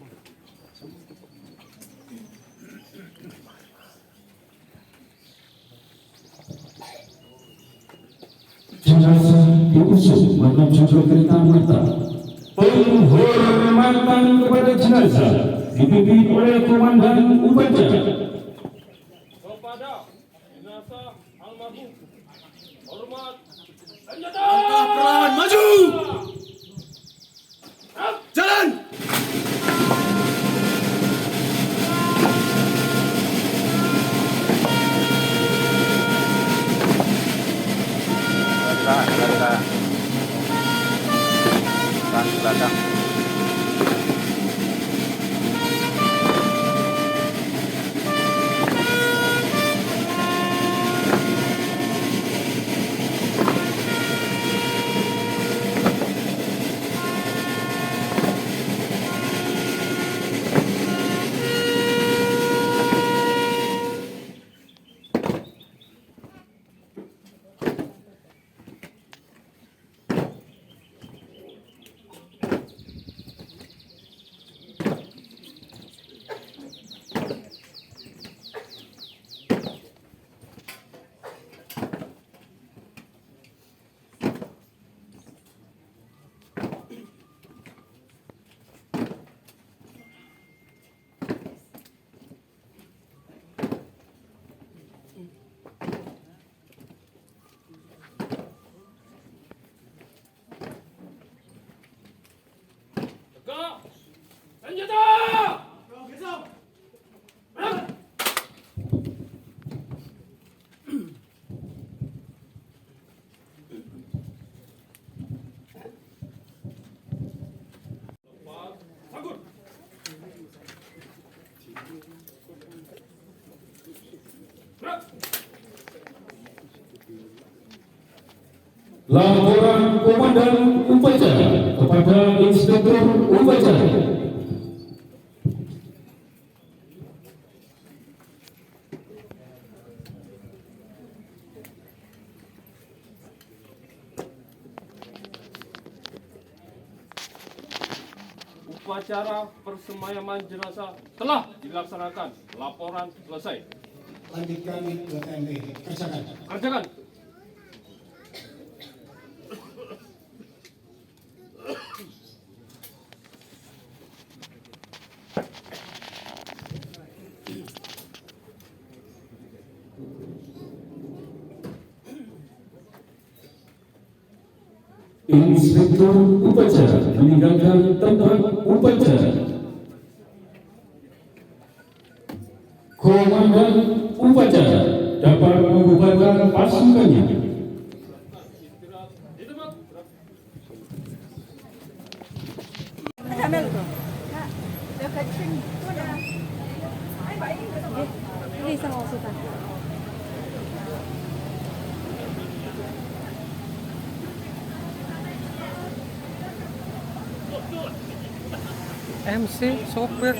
Jenazah diusung menuju ke kereta mata. Penghormatan kepada jenazah dipimpin oleh Komandan Upacara.
Kepada jenazah almarhum, hormat senjata.
Langkah perlahan maju. Jalan.
Belakang.
Laporan Komandan Upacara kepada Inspektur Upacara.
Upacara persemayaman jenazah telah dilaksanakan. Laporan selesai.
Lanjutkan ke TMB.
Kerjakan.
Inspektur Upacara meninggalkan tempat upacara. Komandan Upacara dapat membubarkan pasukannya.
Ada Mel tuh. Kak, dekat sini. Tuh ada. Ayo, Pak, ini sama Sultan.
MC sopir